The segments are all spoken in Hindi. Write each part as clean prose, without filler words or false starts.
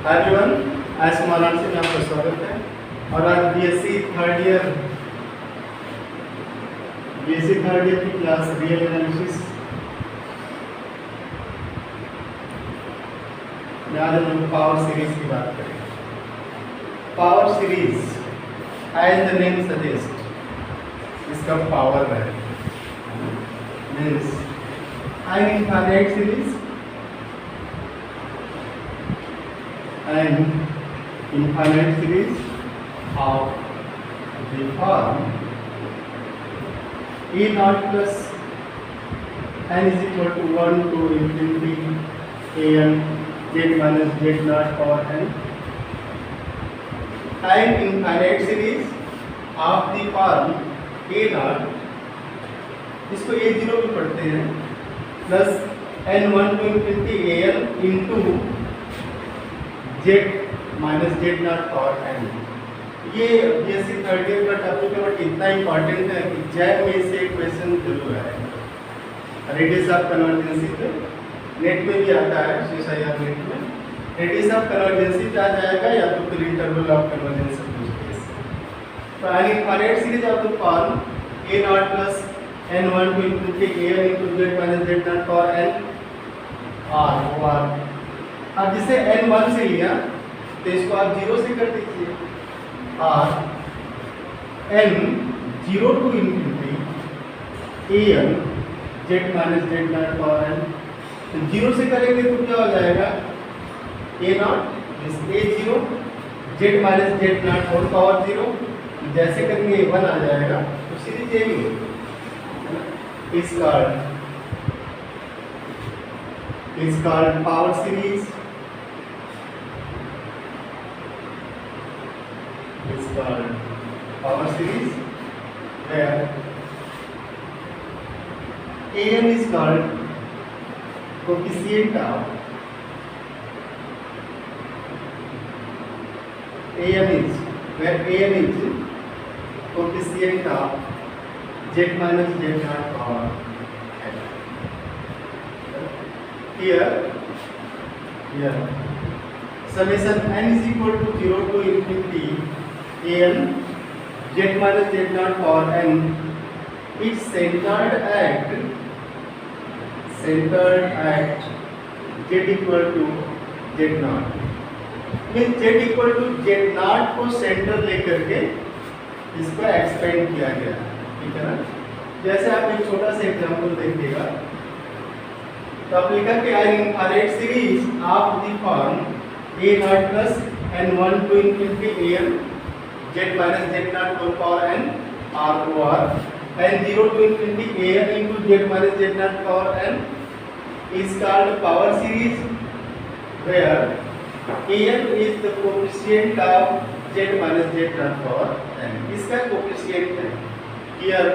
हाय एवरीवन, आज समाधान से में आपका स्वागत है। और आज बीएससी थर्ड ईयर की क्लास रियल एनालिसिस में आज हम लोग पावर सीरीज की बात करेंगे। Power series as the name suggest, इसका पावर है means an infinite series and infinite series of the form E naught plus n is equal to 1 to infinity a n z minus z naught power n, and infinite series of the form a naught, इसको a0 भी पढ़ते हैं, plus n1 to infinity a n into z minus Z not power N. ये बीएससी थर्ड ईयर का टॉपिक है, बट इतना इम्पोर्टेंट है कि जैक में इससे क्वेश्चन जरूर आएगा। रेडियस ऑफ कन्वर्जेंसी पे नेट में भी आता है, सीएसआईआर नेट में रेडियस ऑफ कन्वर्जेंसी पे आ जाएगा, या तो फिर इंटरवल ऑफ कन्वर्जेंसी पूछते हैं। तो an infinite series of the form a not plus n1 to infinity a n into z minus z not power n r। अब जिसे n1 से लिया तो इसको आप 0 से कर दीजिए, और n 0 to infinity a n z minus z not power n। तो 0 से करेंगे तो क्या हो जाएगा, a not is a0 z minus z not whole power 0। जैसे करेंगे 1 आ जाएगा, तो सीरीज यही होगी। इस called power series, is called power series, where an is called coefficient of an is coefficient of z minus z naught power n. Here summation n is equal to 0 to infinity a n z minus z naught power n is centered at z equal to z naught। Mean z equal to z naught को सेंटर लेकर के इसको एक्सपेंड किया गया, ठीक है ना। जैसे आप एक छोटा सा एग्जांपल देखिएगा, तो आप लिखा कि N infinite series of the form a naught plus n1 to infinity a n z minus z naught whole power n r over and 0 to infinity a n into z minus z naught power n is called power series, where a n is the coefficient of z minus z naught power n। इसका कोफिशिएंट है here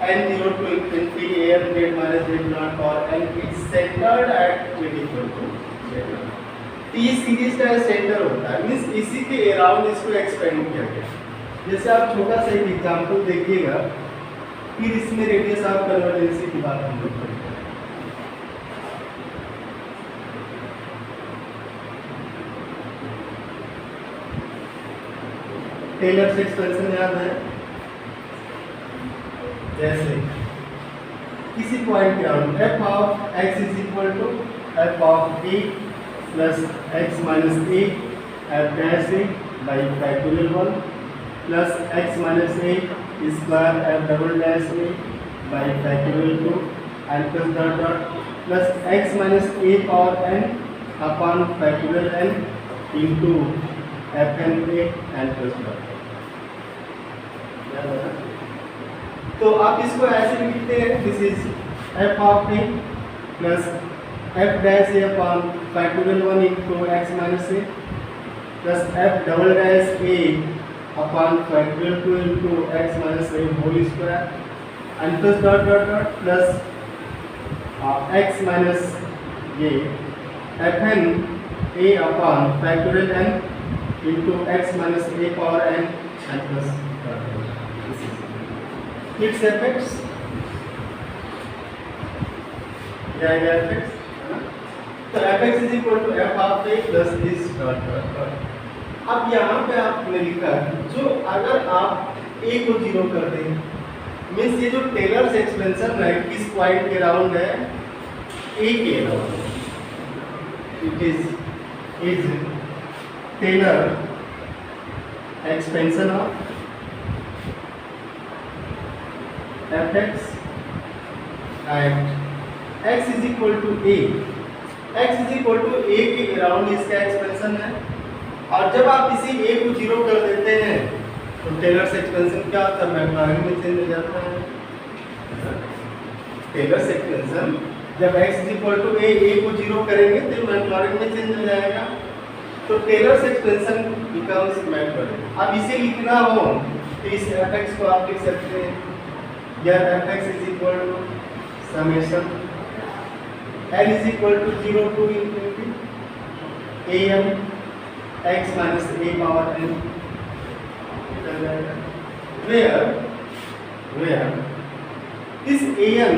n 0 to infinity a n z minus z naught power n is centered at z equal to z naught। तो ये सीरीज का सेंटर होता है, मींस इसी के अराउंड इसको एक्सपेंड किया गया। जैसे आप छोटा सा एक एग्जांपल देखिएगा, फिर इसमें रेडियस ऑफ कन्वर्जेंसी की बात हम लोग करेंगे। टेलर्स एक्सपेंशन याद है, जैसे किसी पॉइंट के around f of x is equal to f of a plus x minus a f dash a by factorial 1 plus x minus a square f double dash a by factorial 2 and plus dot dot plus x minus a power n upon factorial n into f n a and plus dot. तो आप इसको ऐसे लिखते हैं, this is f of a plus f dash a upon factorial 1 into x minus a plus f double dash a upon factorial 2 into x minus a whole square and plus dot dot dot plus x minus a fn a upon factorial n into x minus a power n and plus dot dot. its effects, yeah, effects, तो fx is equal to f of a plus this dot dot. अब यहाँ पे आपने लिखा जो अगर आप a को 0 कर दें, मीन्स ये जो टेलर्स एक्सपेंशन है किस पॉइंट के अराउंड है, a के around. It is Taylor expansion of fx at x is equal to a। x is equal to a के अराउंड इसका एक्सपेंशन है, और जब आप इसी a को 0 कर देते हैं तो टेलर्स एक्सपेंशन क्या होता है, मैक्लॉरिन में चेंज हो जाता है। टेलर्स एक्सपेंशन जब x is equal to a को 0 करेंगे तो मैक्लॉरिन में चेंज हो जाएगा, तो टेलर्स एक्सपेंशन बिकम्स मैक्लॉरिन। अब इसे लिखना हो तो इस fx को आप लिख सकते हैं, या fx is equal to summation n is equal to 0 to infinity am x minus a power n, where this am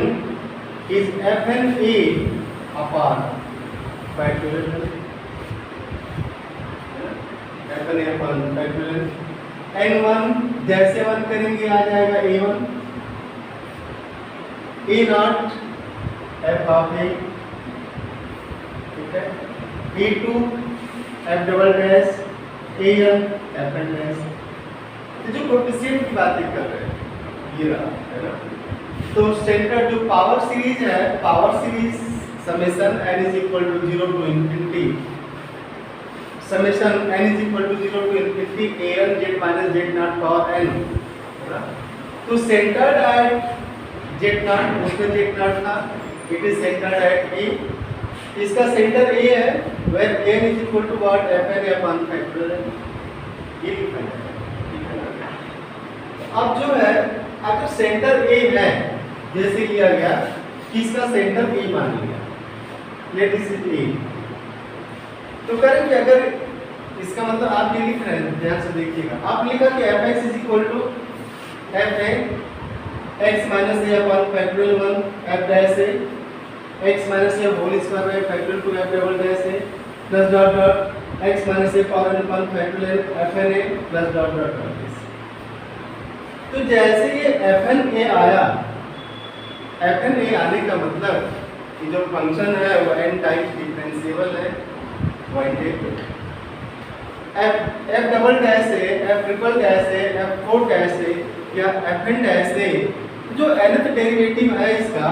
is fn a upon factorial fn a upon factorial n1 जैसे 1 करेंगे आ जाएगा a1 a not f of a, ठीक है, a2 f double dash an f n dash. जो कोएफिशिएंट की बातें कर रहे हैं ये रहा है ना। तो सेंटर जो पावर सीरीज है, power series summation n is equal to 0 to infinity summation n is equal to 0 to infinity an z minus z not power n। तो सेंटर्ड एट z नॉट, उसमें z नॉट था, it is centred at a, इसका सेंटर a है, where n is equal to what fn upon factorial, ये लिखा है। अब जो है अगर सेंटर A है, जैसे लिया गया कि इसका सेंटर A मान लिया, लेट दिस इज A, तो करेंगे अगर इसका मतलब आप ये लिख रहे हैं, ध्यान से देखिएगा, आप लिखा कि fx is equal to fa x minus a upon factorial 1 f dash a x minus a whole square by factorial 2 f double dash a plus dot dot x minus a power n upon factorial fn a plus dot dot dot. तो जैसे ये fn a आया, fn a आने का मतलब कि जो फंक्शन है वो n टाइम्स डिफरेंशिएबल है, point A f double dash a, f triple dash a, f four dash a या fn डैश a, जो nth डेरिवेटिव है इसका,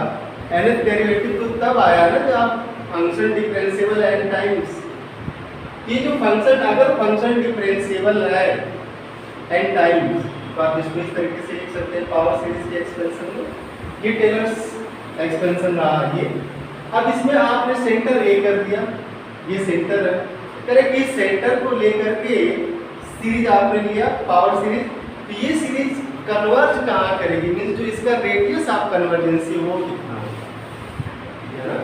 nth डेरिवेटिव तो तब आया ना जब फंक्शन डिफरेंशिएबल है n टाइम्स। ये जो फंक्शन, अगर फंक्शन डिफरेंशिएबल है n टाइम्स, तो आप इसको इस तरीके से लिख सकते हैं, पावर सीरीज के एक्सपेंशन में, ये टेलर्स एक्सपेंशन रहा ये। अब इसमें आपने सेंटर A कर दिया, ये सेंटर है, करें कि सेंटर को लेकर के सीरीज आपने लिया पावर सीरीज, तो ये सीरीज कन्वर्ज कहाँ करेगी, मीन्स जो इसका रेडियस ऑफ कन्वर्जेंसी वो कितना है ना,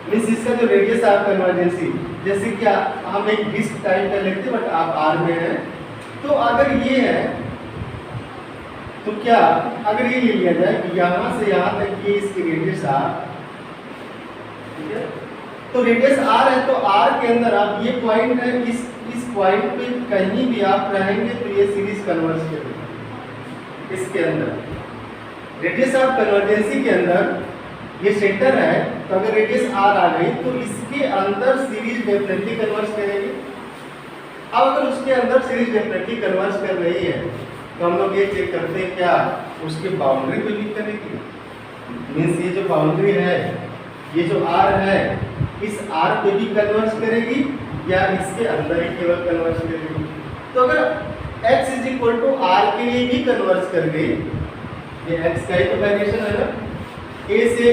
मीन्स इसका जो रेडियस ऑफ कन्वर्जेंसी, जैसे कि हम एक डिस्क टाइप का लेते हैं बट आप आर में है, तो अगर ये है तो क्या, अगर ये ले लिया जाए कि यहाँ से यहाँ तक ये इसकी रेडियस r, ठीक है, तो रेडियस r है, तो r के अंदर आप ये पॉइंट है, इस पॉइंट पे कहीं भी आप रहेंगे तो ये सीरीज कन्वर्ज करेगी। इसके अंदर रेडियस ऑफ कन्वर्जेंसी के अंदर ये सेंटर है, तो अगर रेडियस r आ गई तो इसके अंदर सीरीज डेफिनेटली कन्वर्ज करेगी। अब अगर उसके अंदर सीरीज डेफिनेटली कन्वर्ज कर रही है तो हम लोग ये चेक करते हैं क्या उसके बाउंड्री पे भी करेगी, मीन्स ये जो बाउंड्री है, ये जो r है, इस r पे भी कन्वर्ज करेगी या इसके अंदर ही केवल कन्वर्ज करेगी। तो अगर x is equal to r के लिए भी कन्वर्ज कर गई, ये x का ही तो वेरिएशन है ना, a से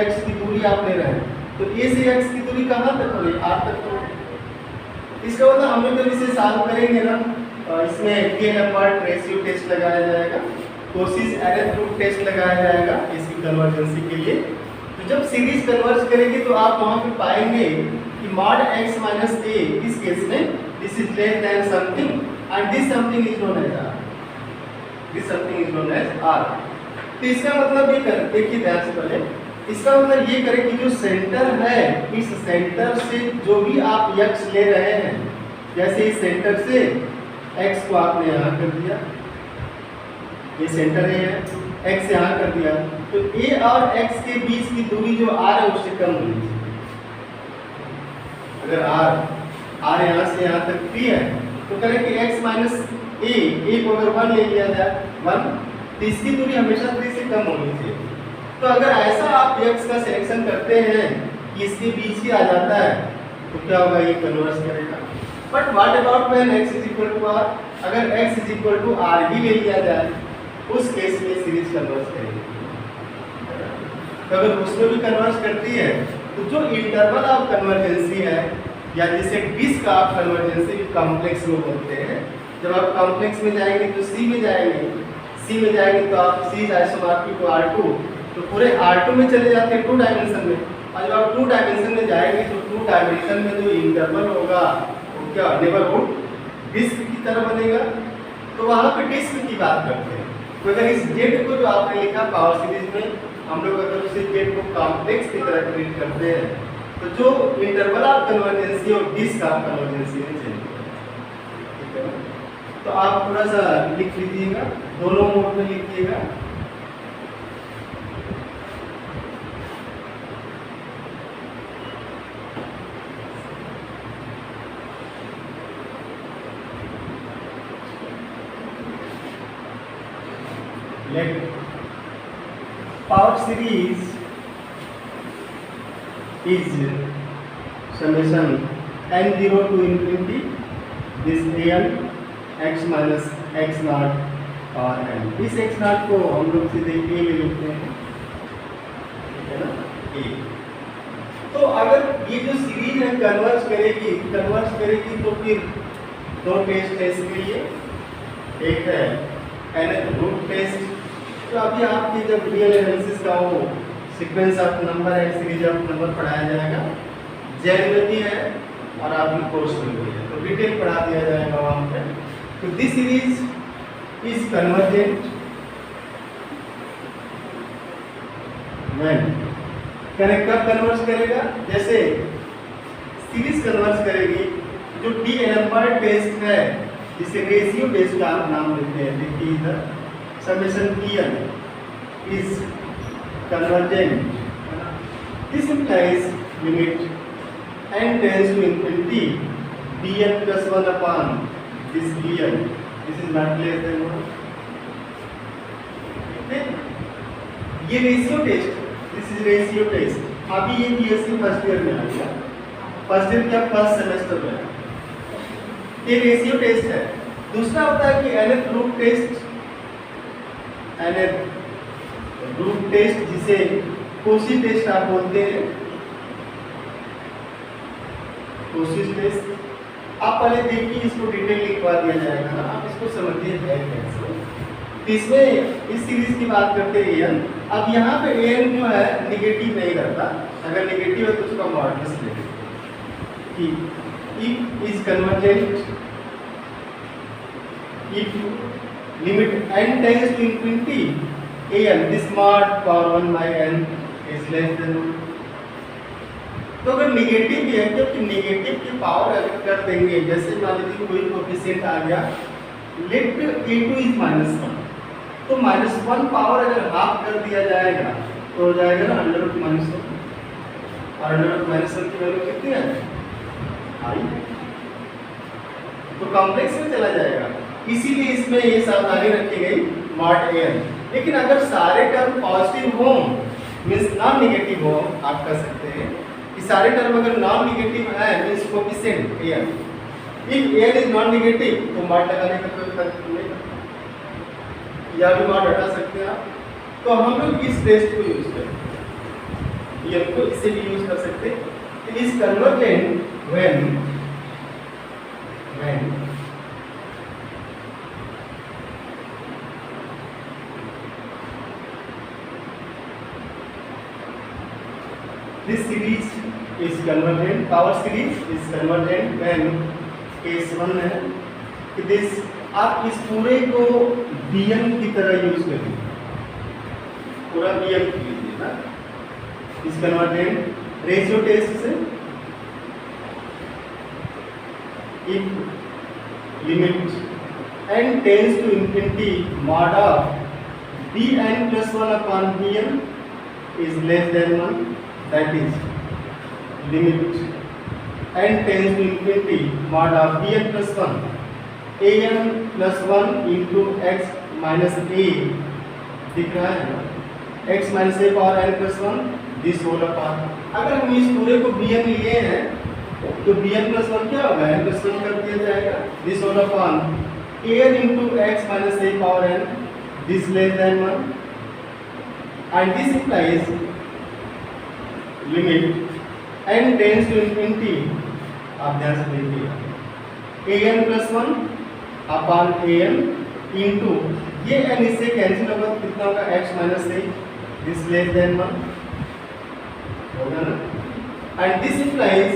x की दूरी आप ले रहे हैं, तो a से x की दूरी कहाँ तक होगी, r तक होगी। इसका मतलब हम लोग जब इसे सॉल्व करेंगे ना, इसमें k नंबर रेशियो टेस्ट लगाया जाएगा, कोशिश एरर रूट टेस्ट लगाया जाएगा इसकी कन्वर्जेंसी के लिए। तो जब सीरीज कन्वर्ज करेगी तो आप वहां पे पाएंगे कि mod x minus a इस केस में this is less than something and this something is known as r, this something is known as r। तो इसका मतलब ये कर देखिए ध्यान से पहले इसका मतलब ये करें कि जो सेंटर है, इस सेंटर से जो भी आप x ले रहे हैं, जैसे इस सेंटर से x को आपने यहाँ कर दिया, ये सेंटर A है, x यहाँ कर दिया, तो A और x के बीच की दूरी जो r है उससे कम होनी चाहिए। अगर r यहाँ से यहाँ तक p है तो करें कि x माइनस a को अगर 1 ले लिया जाए 1, तो इसकी दूरी हमेशा 3 से कम होनी चाहिए। तो अगर ऐसा आप x का सिलेक्शन करते हैं कि इसके बीच ही आ जाता है तो क्या होगा, ये कन्वर्स करेगा। But what about when x is equal to r, अगर x is equal to r ही ले लिया जाए उस केस में सीरीज कन्वर्स करेगी। तो अगर उसमें भी कन्वर्स करती है तो जो इंटरवल ऑफ कन्वर्जेंसी है या जिसे डिस्क ऑफ कन्वर्जेंसी कॉम्प्लेक्स में बोलते हैं, जब आप कॉम्प्लेक्स में जाएंगे तो सी में जाएंगे तो आप सी आइसोमॉर्फिक टू R2, तो पूरे R2 में चले जाते हैं 2 डायमेंशन में, और जब आप 2 डायमेंशन में जाएंगे तो 2 डायमेंशन में जो इंटरवल होगा वो क्या नेबरहुड डिस्क की तरह बनेगा। तो वहाँ पे डिस्क की बात करते हैं। तो अगर इस जेड को जो आपने लिखा पावर सीरीज में, हम लोग अगर उसे जेड को कॉम्प्लेक्स की तरह ट्रीट करते हैं तो जो इंटरवल ऑफ कन्वर्जेंसी और डिस्क ऑफ कन्वर्जेंसी में चलेगा, ठीक है ना। तो आप थोड़ा सा लिख लीजिएगा, दोनों मोड में लिखिएगा। Let power series is summation n0 to infinity this an x minus x naught और n। इस x naught को हम लोग सीधे a में लिखते हैं, ठीक है ना, a। तो अगर ये जो सीरीज है कन्वर्स करेगी तो फिर 2 टेस्ट है इसके लिए। एक है nth रूट टेस्ट, तो अभी आपकी जब रियल एनालिसिस का वो सीक्वेंस ऑफ नंबर है, सीरीज ऑफ नंबर पढ़ाया जाएगा, जेल में भी है और आपकी कोर्स में भी है, तो डिटेल पढ़ा दिया जाएगा वहाँ पे। तो this series is convergent when, कब कन्वर्स करेगा, जैसे सीरीज कन्वर्स करेगी जो डी नंबर टेस्ट है जिसे रेशियो टेस्ट का आप नाम देते हैं, देखिए इधर summation pn is convergent, this implies limit n tends to infinity bn plus 1 upon this bn, this is not less than 1। ये ratio test, this is ratio test. अभी ये बीएससी फर्स्ट ईयर में आ गया, फर्स्ट ईयर क्या फर्स्ट सेमेस्टर में, ये रेशियो टेस्ट है। दूसरा होता है कि nth root test, nth root test जिसे कोशी टेस्ट आप बोलते हैं, कोशी टेस्ट। आप पहले देखिए, इसको डिटेल लिखवा दिया जाएगा ना, आप इसको समझिए है कैसे। इसमें इस सीरीज की बात करते हैं an, अब यहाँ पे an जो है निगेटिव नहीं रहता, अगर निगेटिव है तो उसका मॉडुलस लेंगे कि if is convergent if limit n tends to infinity an this mod power 1 by n is less than 1। तो अगर निगेटिव भी है, क्योंकि निगेटिव की पावर अगर कर देंगे, जैसे मान लीजिए कोई कोएफिशिएंट आ गया, लेट a2 is -1, तो -1 पावर अगर हाफ कर दिया जाएगा तो हो जाएगा ना अंडर रूट -1, और अंडर रूट -1 की वैल्यू कितनी है, आई, तो कॉम्प्लेक्स में चला जाएगा। इसीलिए इसमें ये सावधानी रखी गई मॉड an। लेकिन अगर सारे टर्म पॉजिटिव हो, मींस नॉन निगेटिव हो, आप कह सकते हैं कि सारे टर्म अगर नॉन निगेटिव है means coefficient an, if an is non negative तो मॉड लगाने का कोई फर्क नहीं, या भी मॉड हटा सकते हैं आप। तो हम लोग इस टेस्ट को यूज करें, ये को इसे भी यूज कर सकते हैं। Is convergent when this series is convergent, power series is convergent when case 1 है कि this आप इस पूरे को bn की तरह यूज करिए, पूरा bn लीजिए ना, इस कन्वर्जेंट रेशियो टेस्ट से if limit n tends to infinity mod of bn plus 1 upon bn is less than 1, that is limit n tends to infinity mod of bn plus 1 an plus 1 into x minus a दिख रहा है ना, x minus a power n plus 1 this whole upon, अगर हम इस पूरे को bn लिए हैं तो bn plus 1 क्या होगा, n plus 1 कर दिया जाएगा, this whole upon an into x minus a power n, this less than 1, and this implies limit n tends to infinity, आप ध्यान से देखिए an plus 1 upon an into ये n इससे कैंसिल होगा तो कितना होगा x minus a, this less than 1 होगा ना, and this implies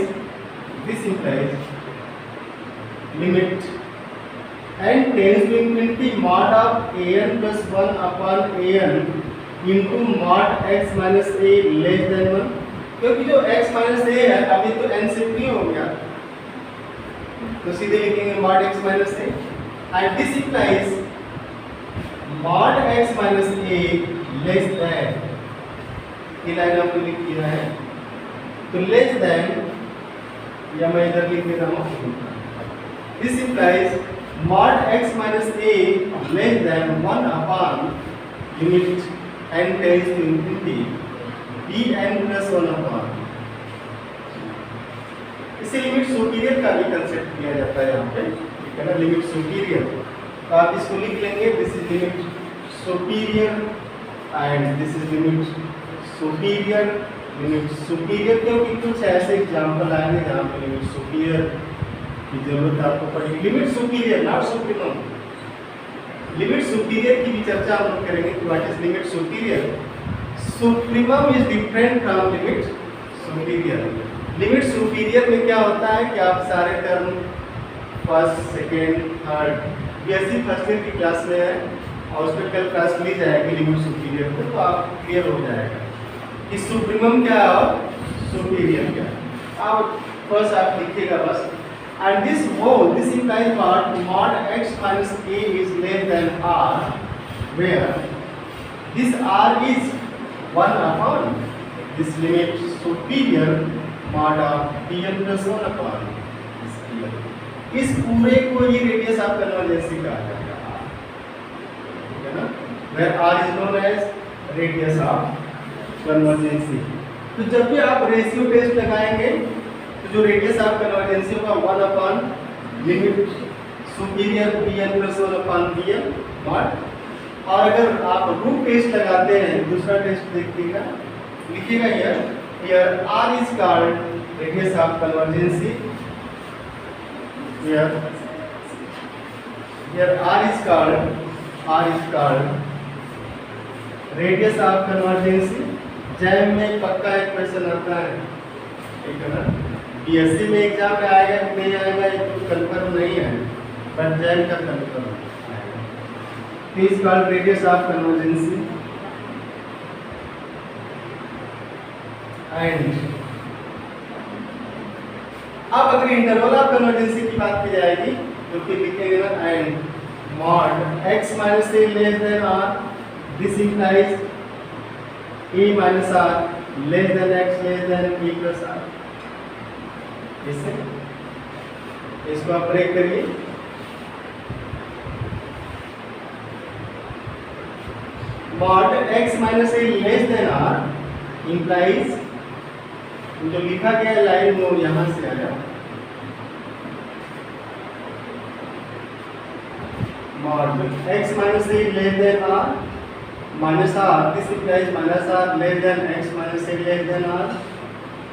limit n tends to infinity mod of an plus 1 upon an into mod x minus a less than 1, क्योंकि जो x minus a है अभी तो n से फ्री हो गया तो सीधे लिखेंगे mod x minus a, and this implies mod x minus a less than, ये लाइन आपको लिख दिया है तो less than, या मैं इधर लिख देता हूँ, this implies mod x minus a less than 1 upon limit n tends to infinity bn plus 1 upon, इसे लिमिट सुपीरियर का भी कंसेप्ट किया जाता है यहाँ पे, ठीक है ना, लिमिट सुपीरियर, तो आप इसको लिख लेंगे, this is limit superior and this is limit superior, limit superior, क्योंकि कुछ ऐसे एग्जाम्पल आएंगे जहाँ पे लिमिट सुपीरियर की जरूरत आपको पड़ेगी, limit superior not supremum, limit superior की भी चर्चा हम लोग करेंगे कि what is limit superior, supremum is different from limit superior, limit superior में क्या होता है कि आप सारे term first second third BSc first year की क्लास में है और उस पर कल क्लास ली जाएगी लिमिट सुपीरियर को, तो आप क्लियर हो जाएगा कि सुप्रीमम क्या है और सुपीरियर क्या है, आप फर्स्ट आप लिखिएगा बस, and this whole this implies what mod x minus a is less than r, where this r is 1 upon this limit superior mod of bn plus 1 upon this bn, इस पूरे को ही रेडियस ऑफ कन्वर्जेंसी कहा जाएगा, ठीक है ना, where r is known as radius of कन्वर्जेंसी, तो जब भी आप रेशियो टेस्ट लगाएंगे तो जो रेडियस ऑफ कन्वर्जेंसी होगा 1 upon limit superior bn plus 1 upon bn not, और अगर आप रूट टेस्ट लगाते हैं, दूसरा टेस्ट देखिएगा, लिखिएगा here r is called radius of convergency, here r is called radius of convergency, JAM में पक्का एक क्वेश्चन आता है, ठीक है ना, बीएससी में एग्जाम में आएगा नहीं आएगा ये तो कंफर्म नहीं है, पर जैम का कंफर्म आएगा, this called radius of convergency, and अब अगर इंटरवल ऑफ कन्वर्जेंसी की बात की जाएगी तो फिर लिखेंगे ना and mod x minus a less than r, this implies a minus r less than x less than a plus r, इसको आप ब्रेक करिए, mod x minus a less than r implies, जो लिखा गया लाइन वो यहाँ से आया, mod x minus a less than r minus r, this implies minus r less than x minus a less than r,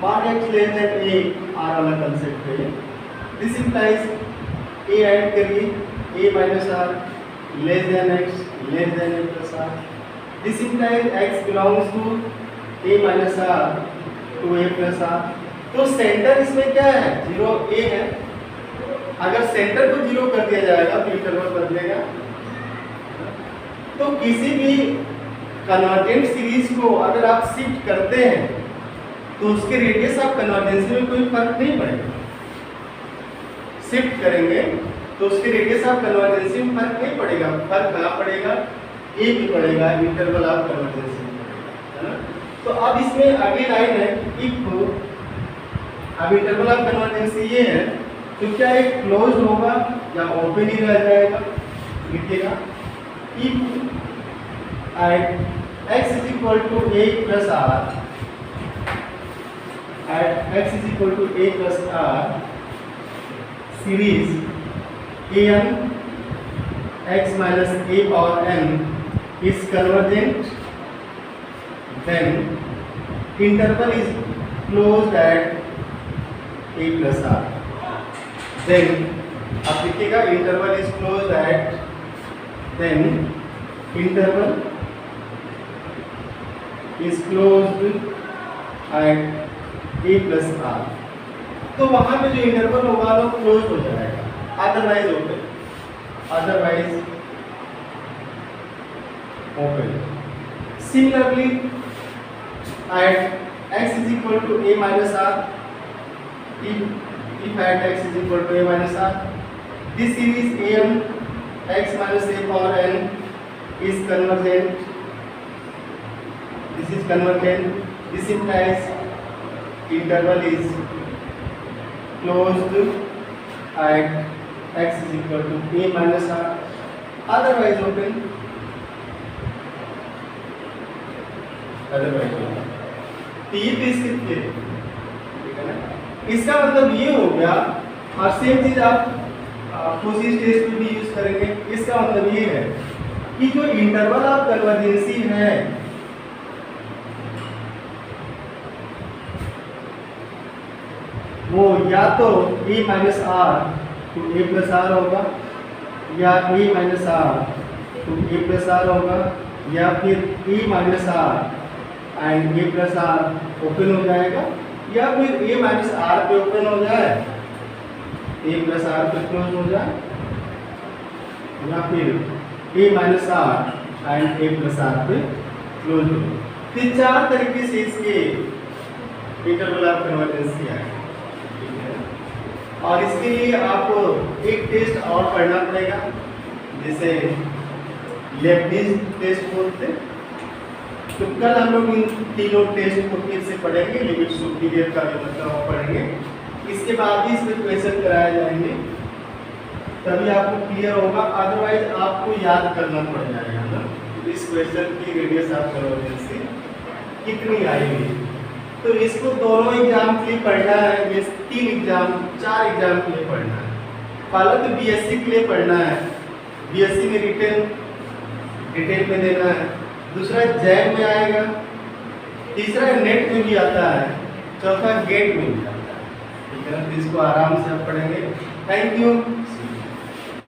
mod x less than a, r वाला कंसेप्ट है, this implies a ऐड करिए, a minus r less than x less than a plus r, this implies x belongs to a minus r to a plus r, तो सेंटर इसमें क्या है 0 a है, अगर सेंटर को 0 कर दिया जाएगा तो इंटरवल बदलेगा, तो किसी भी कन्वर्जेंट सीरीज को अगर आप शिफ्ट करते हैं तो उसके रेडियस ऑफ कन्वर्जेंसी में कोई फर्क नहीं पड़ेगा। शिफ्ट करेंगे तो उसके रेडियस ऑफ कन्वर्जेंसी में फर्क नहीं पड़ेगा। फर्क कहाँ पड़ेगा? ए भी पड़ेगा, इंटरवल ऑफ कन्वर्जेंसी में पड़ेगा, है ना। तो अब इसमें अगली लाइन है इफ, अब इंटरवल ऑफ कन्वर्जेंसी ये है तो क्या एक क्लोज होगा या ओपन ही रह जाएगा? लिखिएगा if at x is equal to a plus r, at x is equal to a plus r series an x minus a power n is convergent, then interval is closed at a plus r. Then आप लिखिएगा interval is closed at, then interval is closed at a plus r. तो वहां पे जो इंटरवल होगा वो क्लोज हो जाएगा, otherwise open, otherwise open. Similarly at x is equal to a minus r, if at x is equal to a minus r, this series an x minus a power n is convergent, this is convergent, this implies interval is closed at x is equal to a minus r, otherwise open, otherwise open। तो ये तो इसके थे, ठीक है ना। इसका मतलब ये हो गया, और सेम चीज आप कोशिश टेस्ट में भी यूज करेंगे। इसका मतलब ये है कि जो इंटरवल ऑफ कन्वर्जेंसी है वो या तो a minus r to a plus r होगा, या a minus r to a plus r होगा, या फिर a minus r and a plus r open हो जाएगा, या फिर a माइनस आर पे ओपन हो जाए, a प्लस आर पे क्लोज हो जाए, या फिर a minus r and a plus r पे क्लोज हो जाए। तो चार तरीके से इसके इंटरवल ऑफ कन्वर्जेंसी है, और इसके लिए आपको एक टेस्ट और पढ़ना पड़ेगा, जैसे लेब्निज टेस्ट बोलते। तो कल हम लोग इन तीनों टेस्ट को फिर से पढ़ेंगे, लिमिट सुपीरियर का जो मतलब पढ़ेंगे, इसके बाद ही इसमें क्वेश्चन कराए जाएंगे, तभी आपको क्लियर होगा। अदरवाइज आपको याद करना पड़ जाएगा ना इस क्वेश्चन की रेडियस ऑफ कन्वर्जेंसी कितनी आएगी। तो इसको दोनों एग्जाम के लिए पढ़ना है, ये 3 एग्जाम 4 एग्जाम के लिए पढ़ना है। पहला तो बीएससी के लिए पढ़ना है, बीएससी में रिटेन में देना है, दूसरा जैम में आएगा, तीसरा नेट में भी आता है, चौथा गेट में भी आता है, ठीक है ना। तो इसको आराम से आप पढ़ेंगे। Thank you.